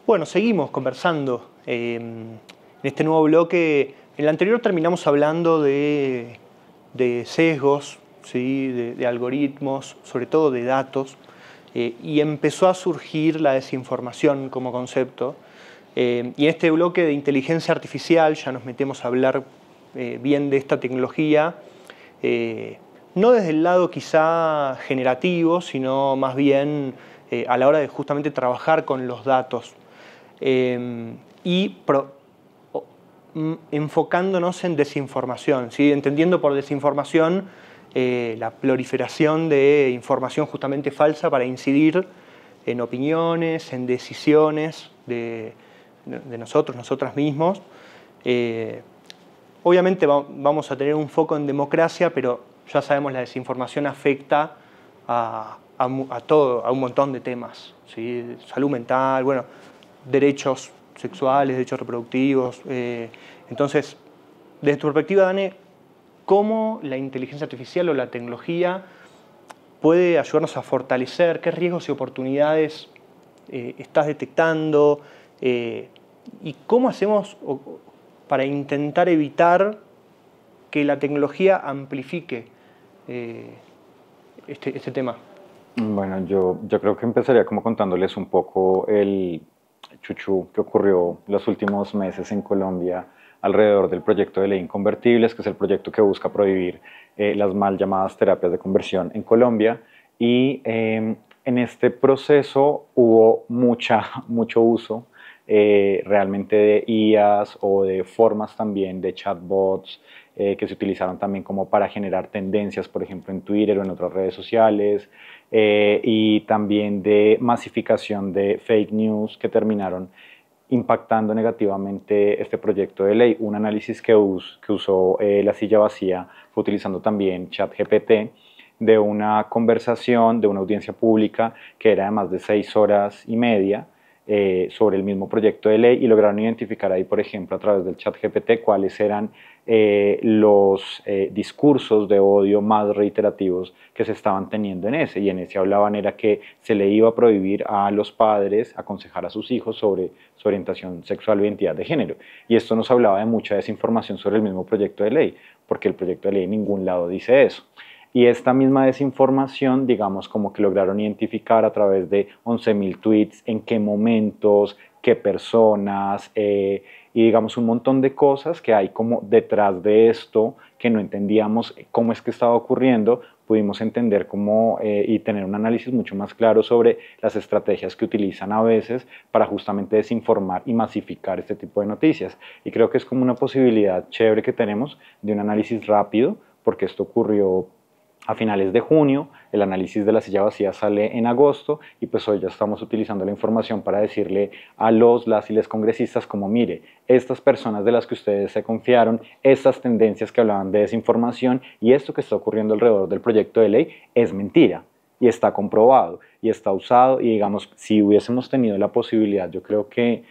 Bueno, seguimos conversando en este nuevo bloque. En el anterior terminamos hablando de sesgos, ¿sí? de algoritmos, sobre todo de datos, y empezó a surgir la desinformación como concepto. Y en este bloque de inteligencia artificial ya nos metemos a hablar bien de esta tecnología, no desde el lado quizá generativo, sino más bien a la hora de justamente trabajar con los datos. Enfocándonos en desinformación, ¿sí? Entendiendo por desinformación la proliferación de información justamente falsa para incidir en opiniones, en decisiones de nosotros, nosotras mismos. Obviamente vamos a tener un foco en democracia, pero ya sabemos la desinformación afecta a todo, a un montón de temas, ¿sí? Salud mental, bueno, derechos sexuales, derechos reproductivos. Entonces, desde tu perspectiva, Dane, ¿cómo la inteligencia artificial o la tecnología puede ayudarnos a fortalecer? ¿Qué riesgos y oportunidades estás detectando? ¿Y cómo hacemos para intentar evitar que la tecnología amplifique este tema? Bueno, yo creo que empezaría como contándoles un poco el chuchú que ocurrió los últimos meses en Colombia alrededor del proyecto de ley Inconvertibles, que es el proyecto que busca prohibir las mal llamadas terapias de conversión en Colombia. Y en este proceso hubo mucho uso realmente de IAs o de formas también de chatbots que se utilizaron también como para generar tendencias, por ejemplo, en Twitter o en otras redes sociales, y también de masificación de fake news que terminaron impactando negativamente este proyecto de ley. Un análisis que usó La Silla Vacía fue utilizando también ChatGPT de una conversación de una audiencia pública que era de más de 6 horas y media sobre el mismo proyecto de ley, y lograron identificar ahí, por ejemplo, a través del ChatGPT cuáles eran los discursos de odio más reiterativos que se estaban teniendo en ese. Y en ese hablaban era que se le iba a prohibir a los padres aconsejar a sus hijos sobre su orientación sexual o identidad de género. Y esto nos hablaba de mucha desinformación sobre el mismo proyecto de ley, porque el proyecto de ley en ningún lado dice eso. Y esta misma desinformación, digamos, como que lograron identificar a través de 11.000 tweets en qué momentos, qué personas, y digamos un montón de cosas que hay como detrás de esto que no entendíamos cómo es que estaba ocurriendo. Pudimos entender cómo y tener un análisis mucho más claro sobre las estrategias que utilizan a veces para justamente desinformar y masificar este tipo de noticias. Y creo que es como una posibilidad chévere que tenemos de un análisis rápido, porque esto ocurrió a finales de junio, el análisis de La Silla Vacía sale en agosto, y pues hoy ya estamos utilizando la información para decirle a las y les congresistas como, mire, estas personas de las que ustedes se confiaron, estas tendencias que hablaban de desinformación y esto que está ocurriendo alrededor del proyecto de ley es mentira y está comprobado y está usado. Y digamos, si hubiésemos tenido la posibilidad, yo creo que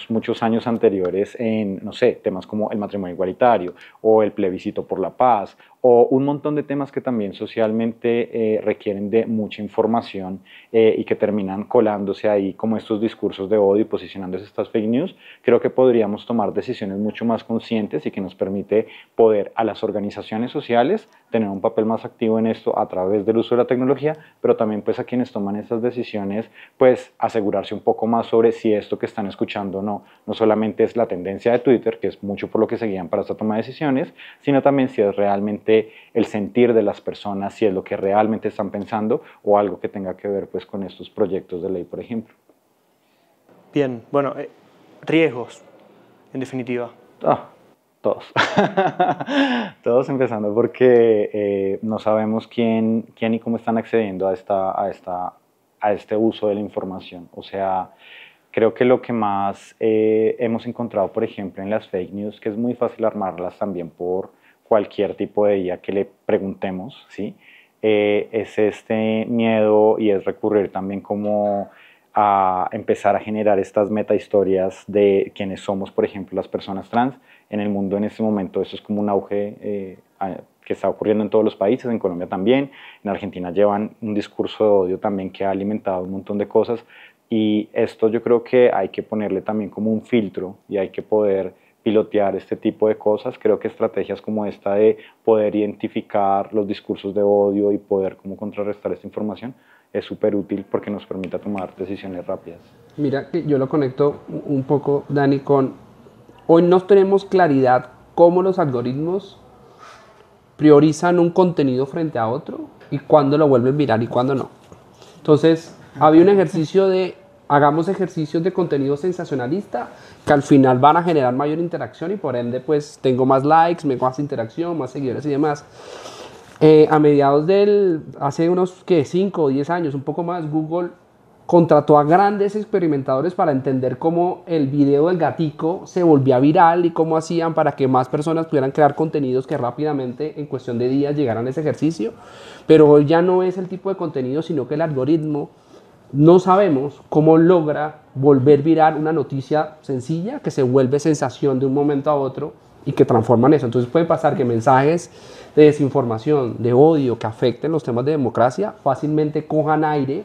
muchos años anteriores en, no sé, temas como el matrimonio igualitario o el plebiscito por la paz o un montón de temas que también socialmente requieren de mucha información y que terminan colándose ahí como estos discursos de odio y posicionándose estas fake news, creo que podríamos tomar decisiones mucho más conscientes y que nos permite poder a las organizaciones sociales tener un papel más activo en esto a través del uso de la tecnología, pero también pues a quienes toman estas decisiones pues asegurarse un poco más sobre si esto que están escuchando no solamente es la tendencia de Twitter, que es mucho por lo que se guían para esta toma de decisiones, sino también si es realmente el sentir de las personas, si es lo que realmente están pensando o algo que tenga que ver pues con estos proyectos de ley, por ejemplo. Bien, bueno, riesgos, en definitiva. Todos. Todos, empezando porque no sabemos quién y cómo están accediendo a este uso de la información. O sea, creo que lo que más hemos encontrado, por ejemplo, en las fake news, que es muy fácil armarlas también por cualquier tipo de IA que le preguntemos, ¿sí? Es este miedo y es recurrir también como a empezar a generar estas metahistorias de quiénes somos, por ejemplo, las personas trans. En el mundo en este momento eso es como un auge que está ocurriendo en todos los países, en Colombia también, en Argentina llevan un discurso de odio también que ha alimentado un montón de cosas, Y esto yo creo que hay que ponerle también como un filtro y hay que poder pilotear este tipo de cosas. Creo que estrategias como esta de poder identificar los discursos de odio y poder como contrarrestar esta información es súper útil porque nos permite tomar decisiones rápidas. Mira que yo lo conecto un poco, Dani, con hoy no tenemos claridad cómo los algoritmos priorizan un contenido frente a otro y cuándo lo vuelven viral y cuándo no. Entonces, había un ejercicio de hagamos ejercicios de contenido sensacionalista que al final van a generar mayor interacción y por ende pues tengo más likes, más interacción, más seguidores y demás. A mediados hace unos 5 o 10 años, un poco más, Google contrató a grandes experimentadores para entender cómo el video del gatico se volvía viral y cómo hacían para que más personas pudieran crear contenidos que rápidamente, en cuestión de días, llegaran a ese ejercicio. Pero hoy ya no es el tipo de contenido, sino que el algoritmo no sabemos cómo logra volver viral una noticia sencilla que se vuelve sensación de un momento a otro y que transforman eso. Entonces puede pasar que mensajes de desinformación, de odio, que afecten los temas de democracia, fácilmente cojan aire,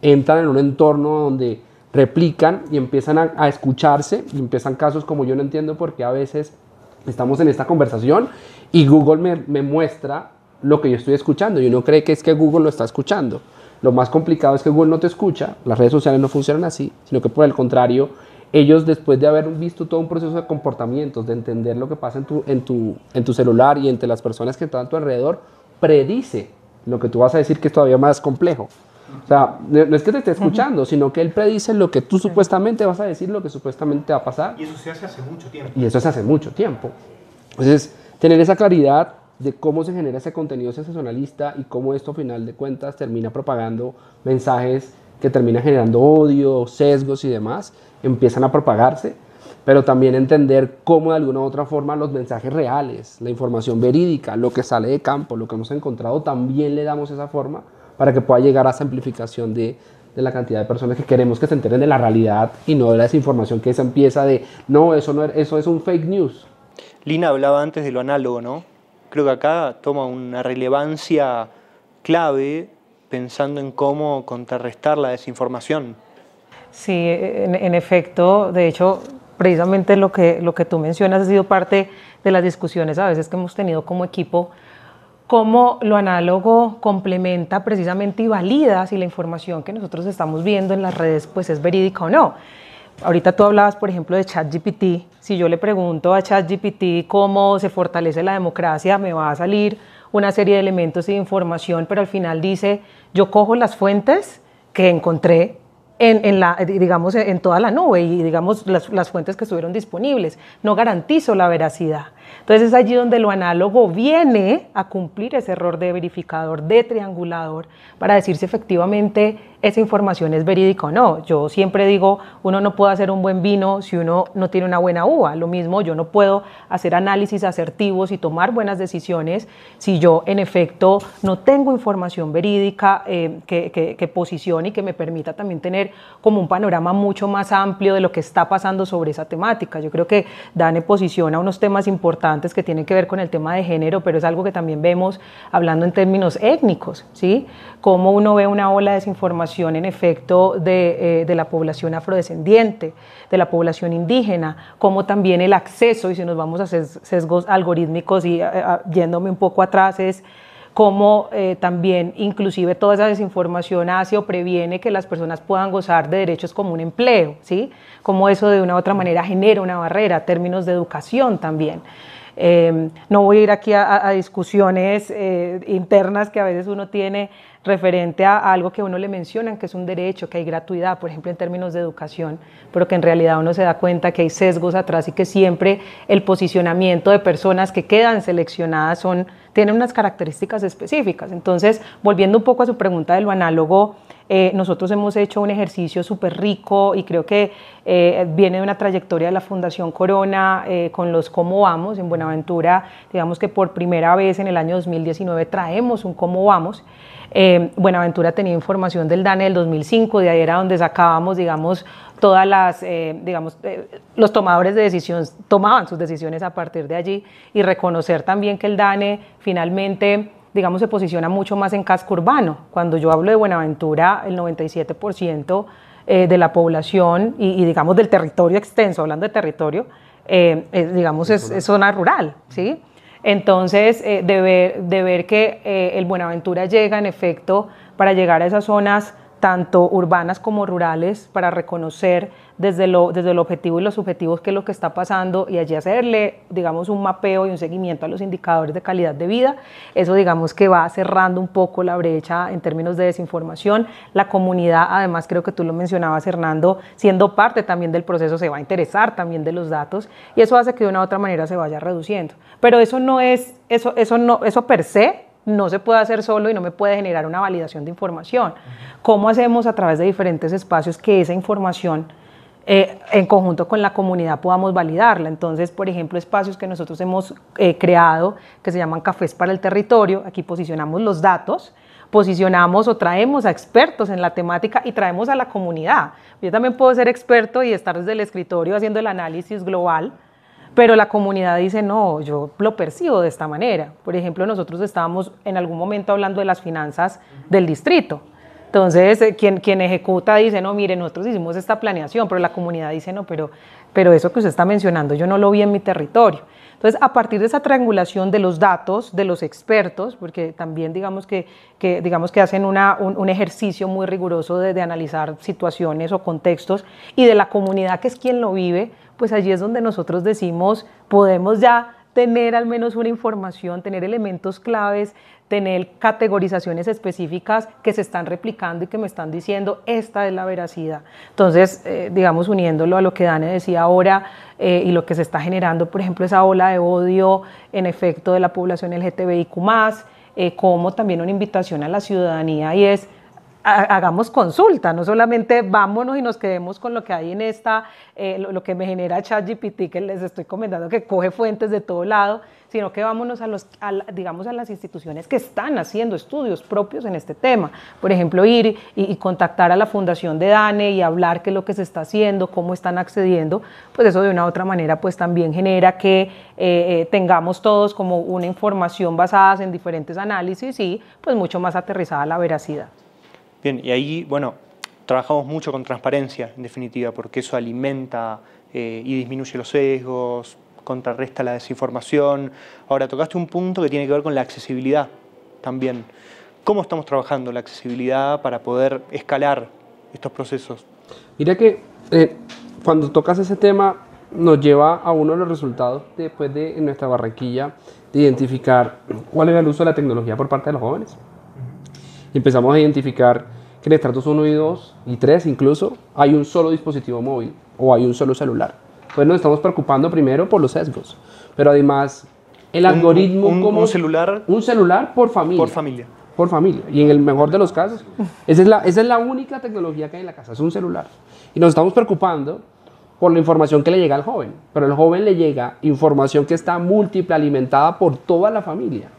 entran en un entorno donde replican y empiezan a escucharse, y empiezan casos como yo no entiendo por qué a veces estamos en esta conversación y Google me muestra lo que yo estoy escuchando y uno cree que es que Google lo está escuchando. Lo más complicado es que Google no te escucha, las redes sociales no funcionan así, sino que por el contrario, ellos después de haber visto todo un proceso de comportamientos, de entender lo que pasa en tu celular y entre las personas que están a tu alrededor, predice lo que tú vas a decir, que es todavía más complejo. O sea, no es que te esté escuchando, sino que él predice lo que tú supuestamente vas a decir, lo que supuestamente te va a pasar. Y eso se hace hace mucho tiempo. Y eso se hace mucho tiempo. Entonces, tener esa claridad de cómo se genera ese contenido sensacionalista y cómo esto, a final de cuentas, termina propagando mensajes que terminan generando odio, sesgos y demás, empiezan a propagarse, pero también entender cómo de alguna u otra forma los mensajes reales, la información verídica, lo que sale de campo, lo que hemos encontrado, también le damos esa forma para que pueda llegar a esa amplificación de la cantidad de personas que queremos que se enteren de la realidad y no de la desinformación que se empieza de, no, eso es un fake news. Lina hablaba antes de lo análogo, ¿no? Creo que acá toma una relevancia clave pensando en cómo contrarrestar la desinformación. Sí, en efecto, de hecho, precisamente lo que tú mencionas ha sido parte de las discusiones a veces que hemos tenido como equipo, cómo lo análogo complementa precisamente y valida si la información que nosotros estamos viendo en las redes pues es verídica o no. Ahorita tú hablabas, por ejemplo, de ChatGPT. Si yo le pregunto a ChatGPT cómo se fortalece la democracia, me va a salir una serie de elementos y de información, pero al final dice, yo cojo las fuentes que encontré en toda la nube y digamos las fuentes que estuvieron disponibles. No garantizo la veracidad. Entonces es allí donde lo análogo viene a cumplir ese error de verificador, de triangulador, para decir si efectivamente esa información es verídica o no. Yo siempre digo, uno no puede hacer un buen vino si uno no tiene una buena uva. Lo mismo, yo no puedo hacer análisis asertivos y tomar buenas decisiones si yo en efecto no tengo información verídica que posicione y que me permita también tener como un panorama mucho más amplio de lo que está pasando sobre esa temática. Yo creo que Dane posiciona unos temas importantes que tienen que ver con el tema de género, pero es algo que también vemos hablando en términos étnicos, ¿sí? Cómo uno ve una ola de desinformación en efecto de la población afrodescendiente, de la población indígena, como también el acceso, y si nos vamos a sesgos algorítmicos y yéndome un poco atrás, es cómo también inclusive toda esa desinformación hace o previene que las personas puedan gozar de derechos como un empleo, ¿sí? Cómo eso de una u otra manera genera una barrera, términos de educación también. No voy a ir aquí a discusiones internas que a veces uno tiene referente a algo que a uno le mencionan, que es un derecho, que hay gratuidad, por ejemplo, en términos de educación, pero que en realidad uno se da cuenta que hay sesgos atrás y que siempre el posicionamiento de personas que quedan seleccionadas tienen unas características específicas. Entonces, volviendo un poco a su pregunta de lo análogo, nosotros hemos hecho un ejercicio súper rico y creo que viene de una trayectoria de la Fundación Corona con los Cómo Vamos en Buenaventura. Digamos que por primera vez en el año 2019 traemos un Cómo Vamos. Buenaventura tenía información del DANE del 2005, de ahí era donde sacábamos, digamos, todas las, los tomadores de decisión tomaban sus decisiones a partir de allí, y reconocer también que el DANE finalmente, digamos, se posiciona mucho más en casco urbano. Cuando yo hablo de Buenaventura, el 97% de la población y digamos del territorio extenso, hablando de territorio, digamos es zona rural, ¿sí? Entonces, de ver que el Buenaventura llega en efecto para llegar a esas zonas tanto urbanas como rurales, para reconocer desde lo objetivo y los subjetivos qué es lo que está pasando y allí hacerle, digamos, un mapeo y un seguimiento a los indicadores de calidad de vida. Eso, digamos, que va cerrando un poco la brecha en términos de desinformación. La comunidad, además, creo que tú lo mencionabas, Hernando, siendo parte también del proceso, se va a interesar también de los datos y eso hace que de una u otra manera se vaya reduciendo. Pero eso no es, eso per se, no se puede hacer solo y no me puede generar una validación de información. ¿Cómo hacemos a través de diferentes espacios que esa información en conjunto con la comunidad podamos validarla? Entonces, por ejemplo, espacios que nosotros hemos creado que se llaman Cafés para el Territorio. Aquí posicionamos los datos, posicionamos o traemos a expertos en la temática y traemos a la comunidad. Yo también puedo ser experto y estar desde el escritorio haciendo el análisis global, pero la comunidad dice, no, yo lo percibo de esta manera. Por ejemplo, nosotros estábamos en algún momento hablando de las finanzas del distrito. Entonces, quien ejecuta dice, no, mire, nosotros hicimos esta planeación, pero la comunidad dice, no, pero eso que usted está mencionando, yo no lo vi en mi territorio. Entonces, a partir de esa triangulación de los datos, de los expertos, porque también digamos que hacen un ejercicio muy riguroso de analizar situaciones o contextos, y de la comunidad, que es quien lo vive, pues allí es donde nosotros decimos, podemos ya tener al menos una información, tener elementos claves, tener categorizaciones específicas que se están replicando y que me están diciendo, esta es la veracidad. Entonces, digamos, uniéndolo a lo que Dane decía ahora y lo que se está generando, por ejemplo, esa ola de odio en efecto de la población LGTBIQ+, como también una invitación a la ciudadanía, y es, hagamos consulta, no solamente vámonos y nos quedemos con lo que hay en lo que me genera ChatGPT, que les estoy comentando que coge fuentes de todo lado, sino que vámonos digamos, a las instituciones que están haciendo estudios propios en este tema. Por ejemplo, ir y contactar a la Fundación de Dane y hablar qué es lo que se está haciendo, cómo están accediendo, pues eso de una u otra manera pues también genera que tengamos todos como una información basada en diferentes análisis y pues mucho más aterrizada a la veracidad. Bien, y ahí, bueno, trabajamos mucho con transparencia, en definitiva, porque eso alimenta y disminuye los sesgos, contrarresta la desinformación. Ahora, tocaste un punto que tiene que ver con la accesibilidad también. ¿Cómo estamos trabajando la accesibilidad para poder escalar estos procesos? Mira que cuando tocas ese tema nos lleva a uno de los resultados después de en nuestra Barranquilla de identificar cuál era el uso de la tecnología por parte de los jóvenes. Y empezamos a identificar que en estratos 1 y 2 y 3 incluso hay un solo dispositivo móvil o hay un solo celular. Pues nos estamos preocupando primero por los sesgos, pero además el algoritmo como... Un celular por familia. Por familia. Por familia. Y en el mejor de los casos, esa es la única tecnología que hay en la casa, es un celular. Y nos estamos preocupando por la información que le llega al joven, pero al joven le llega información que está múltiple, alimentada por toda la familia,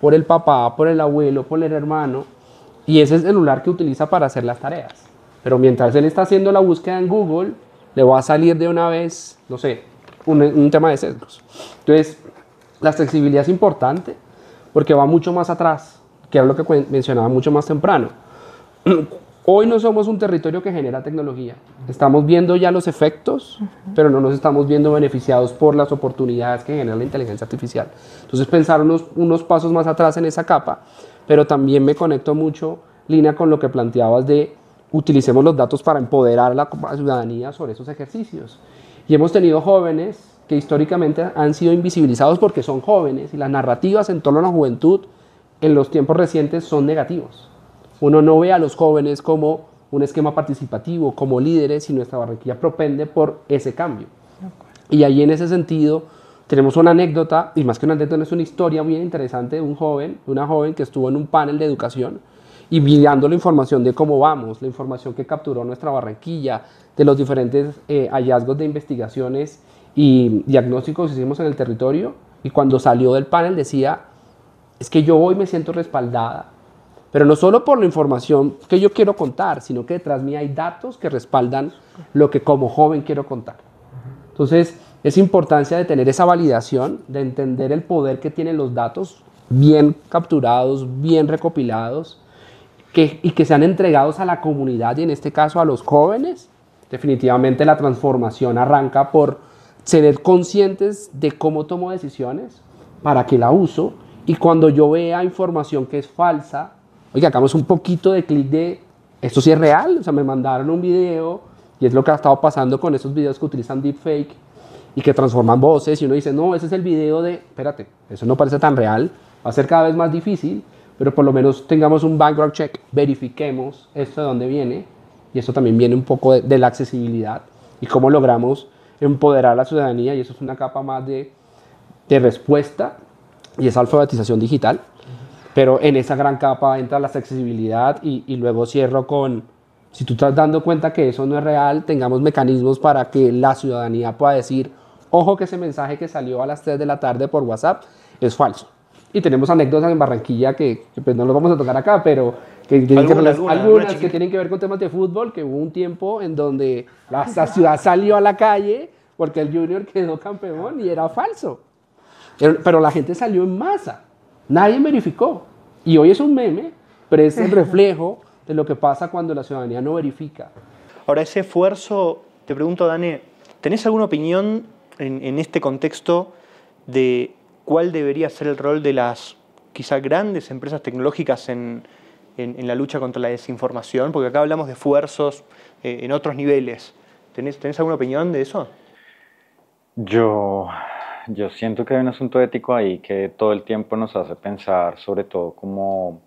por el papá, por el abuelo, por el hermano, y ese es el celular que utiliza para hacer las tareas. Pero mientras él está haciendo la búsqueda en Google, le va a salir de una vez, no sé, un tema de sesgos. Entonces, la accesibilidad es importante porque va mucho más atrás, que era lo que mencionaba mucho más temprano. Hoy no somos un territorio que genera tecnología. Estamos viendo ya los efectos, pero no nos estamos viendo beneficiados por las oportunidades que genera la inteligencia artificial. Entonces, pensar unos pasos más atrás en esa capa, pero también me conecto mucho, Lina, con lo que planteabas de utilicemos los datos para empoderar a la ciudadanía sobre esos ejercicios. Y hemos tenido jóvenes que históricamente han sido invisibilizados porque son jóvenes y las narrativas en torno a la juventud en los tiempos recientes son negativos. Uno no ve a los jóvenes como un esquema participativo, como líderes, y nuestra Barranquilla propende por ese cambio. Y ahí en ese sentido tenemos una anécdota, y más que una anécdota, es una historia muy interesante de una joven que estuvo en un panel de educación y mirando la información de cómo vamos, la información que capturó nuestra Barranquilla, de los diferentes hallazgos de investigaciones y diagnósticos que hicimos en el territorio, y cuando salió del panel decía, es que yo hoy me siento respaldada, pero no solo por la información que yo quiero contar, sino que detrás mí hay datos que respaldan lo que como joven quiero contar. Entonces, es importancia de tener esa validación, de entender el poder que tienen los datos bien capturados, bien recopilados, y que sean entregados a la comunidad y en este caso a los jóvenes, definitivamente la transformación arranca por ser conscientes de cómo tomo decisiones, para qué la uso, y cuando yo vea información que es falsa, oiga, hagamos un poquito de clic de, ¿esto sí es real? O sea, me mandaron un video, y es lo que ha estado pasando con esos videos que utilizan deepfake, y que transforman voces, y uno dice, no, ese es el video de, espérate, eso no parece tan real, va a ser cada vez más difícil, pero por lo menos tengamos un background check, verifiquemos esto de dónde viene, y eso también viene un poco de la accesibilidad, y cómo logramos empoderar a la ciudadanía, y eso es una capa más de respuesta, y esa alfabetización digital, pero en esa gran capa entra la accesibilidad, y luego cierro con, si tú estás dando cuenta que eso no es real, tengamos mecanismos para que la ciudadanía pueda decir, ojo que ese mensaje que salió a las 3 de la tarde por WhatsApp es falso. Y tenemos anécdotas en Barranquilla que pues no los vamos a tocar acá, pero que algunas que tienen que ver con temas de fútbol, que hubo un tiempo en donde la ciudad salió a la calle porque el Junior quedó campeón y era falso. Pero la gente salió en masa, nadie verificó. Y hoy es un meme, pero es el reflejo de lo que pasa cuando la ciudadanía no verifica. Ahora, ese esfuerzo, te pregunto, Dane, ¿tenés alguna opinión en este contexto de cuál debería ser el rol de las quizá grandes empresas tecnológicas en la lucha contra la desinformación? Porque acá hablamos de esfuerzos en otros niveles. ¿Tenés alguna opinión de eso? Yo siento que hay un asunto ético ahí que todo el tiempo nos hace pensar sobre todo como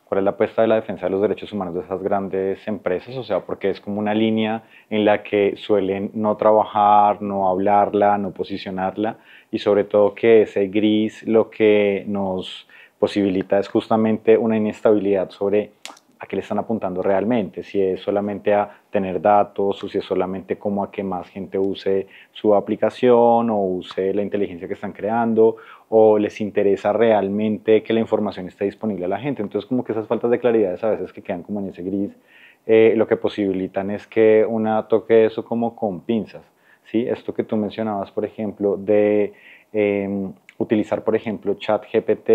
cuál es la apuesta de la defensa de los derechos humanos de esas grandes empresas, o sea, porque es como una línea en la que suelen no trabajar, no hablarla, no posicionarla, y sobre todo que ese gris lo que nos posibilita es justamente una inestabilidad sobre a qué le están apuntando realmente, si es solamente a tener datos o si es solamente como a que más gente use su aplicación o use la inteligencia que están creando, o les interesa realmente que la información esté disponible a la gente. Entonces como que esas faltas de claridad a veces que quedan como en ese gris, lo que posibilitan es que una toque eso como con pinzas, ¿sí? Esto que tú mencionabas, por ejemplo, de utilizar, por ejemplo, ChatGPT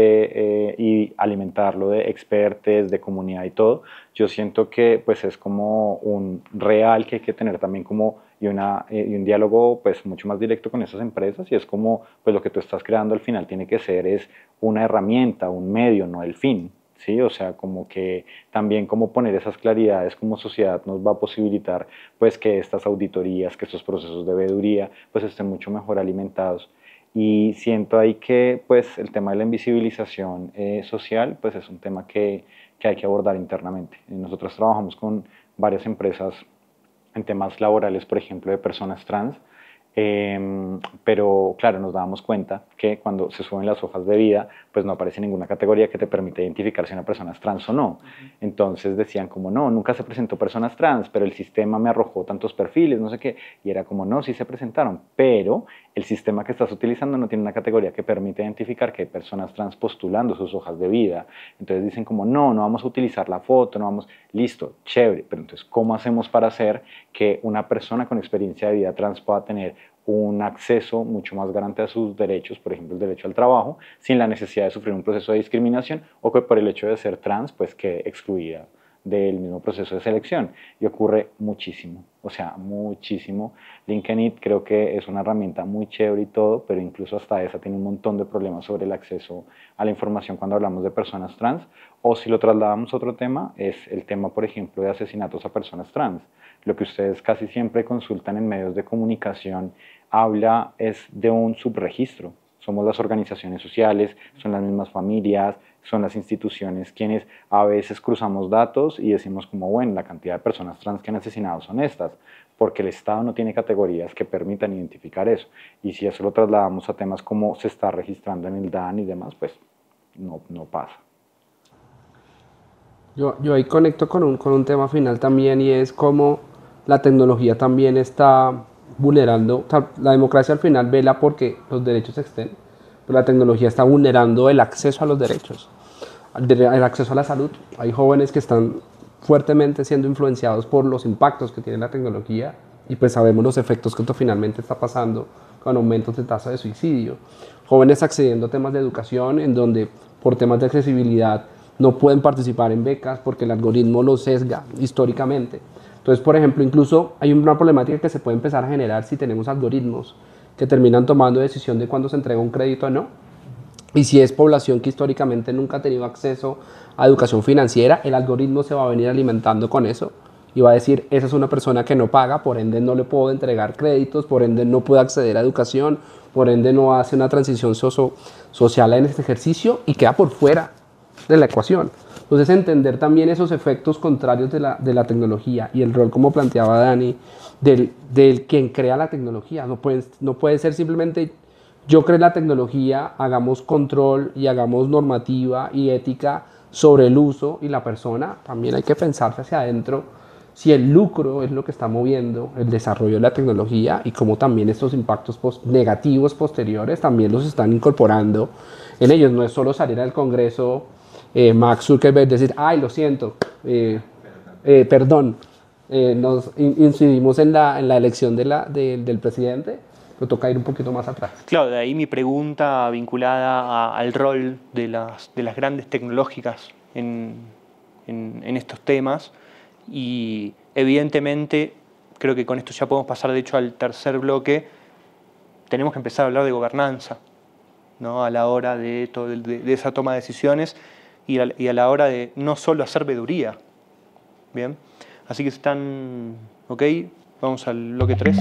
y alimentarlo de expertos, de comunidad y todo, yo siento que pues es como un real que hay que tener también como y un diálogo pues mucho más directo con esas empresas, y es como pues lo que tú estás creando al final tiene que ser es una herramienta, un medio, no el fin. ¿Sí? O sea, como que también como poner esas claridades como sociedad nos va a posibilitar pues que estas auditorías, que estos procesos de veeduría pues estén mucho mejor alimentados. Y siento ahí que pues el tema de la invisibilización social pues es un tema que hay que abordar internamente. Nosotros trabajamos con varias empresas en temas laborales, por ejemplo, de personas trans, pero claro, nos dábamos cuenta que cuando se suben las hojas de vida, pues no aparece ninguna categoría que te permita identificar si una persona es trans o no. Entonces decían como, no, nunca se presentó personas trans, pero el sistema me arrojó tantos perfiles, no sé qué, y era como, no, sí se presentaron, pero el sistema que estás utilizando no tiene una categoría que permite identificar que hay personas trans postulando sus hojas de vida. Entonces dicen como, no vamos a utilizar la foto, no vamos, listo, chévere, pero entonces, ¿cómo hacemos para hacer que una persona con experiencia de vida trans pueda tener un acceso mucho más garante a sus derechos, por ejemplo el derecho al trabajo, sin la necesidad de sufrir un proceso de discriminación, o que por el hecho de ser trans pues quede excluida del mismo proceso de selección? Y ocurre muchísimo, o sea, muchísimo. LinkedIn creo que es una herramienta muy chévere y todo, pero incluso hasta esa tiene un montón de problemas sobre el acceso a la información cuando hablamos de personas trans. O si lo trasladamos a otro tema, es el tema, por ejemplo, de asesinatos a personas trans. Lo que ustedes casi siempre consultan en medios de comunicación habla es de un subregistro. Somos las organizaciones sociales, son las mismas familias, son las instituciones quienes a veces cruzamos datos y decimos como, bueno, la cantidad de personas trans que han asesinado son estas, porque el Estado no tiene categorías que permitan identificar eso. Y si eso lo trasladamos a temas como se está registrando en el DAN y demás, pues no pasa. Yo ahí conecto con un tema final también, y es cómo la tecnología también está vulnerando, o sea, la democracia al final vela porque los derechos estén, pero la tecnología está vulnerando el acceso a los derechos, el acceso a la salud. Hay jóvenes que están fuertemente siendo influenciados por los impactos que tiene la tecnología, y pues sabemos los efectos que esto finalmente está pasando con aumentos de tasa de suicidio. Jóvenes accediendo a temas de educación en donde por temas de accesibilidad no pueden participar en becas porque el algoritmo los sesga históricamente. Entonces, por ejemplo, incluso hay una problemática que se puede empezar a generar si tenemos algoritmos que terminan tomando decisión de cuándo se entrega un crédito o no. Y si es población que históricamente nunca ha tenido acceso a educación financiera, el algoritmo se va a venir alimentando con eso y va a decir, esa es una persona que no paga, por ende no le puedo entregar créditos, por ende no puede acceder a educación, por ende no hace una transición social en este ejercicio y queda por fuera de la ecuación. Entonces, entender también esos efectos contrarios de la tecnología y el rol, como planteaba Dani, del quien crea la tecnología. No puede ser simplemente yo creo la tecnología, hagamos control y hagamos normativa y ética sobre el uso y la persona. También hay que pensarse hacia adentro si el lucro es lo que está moviendo el desarrollo de la tecnología y cómo también estos impactos negativos posteriores también los están incorporando en ellos. No es solo salir al Congreso, Mark Zuckerberg, decir, ay, lo siento, perdón, nos incidimos en la elección del presidente, pero toca ir un poquito más atrás. Claro, de ahí mi pregunta vinculada al rol de las grandes tecnológicas en estos temas. Y evidentemente, creo que con esto ya podemos pasar de hecho al tercer bloque, tenemos que empezar a hablar de gobernanza, ¿no? A la hora de esa toma de decisiones y a la hora de no solo hacer veeduría. Bien, así que están ok, vamos al bloque 3.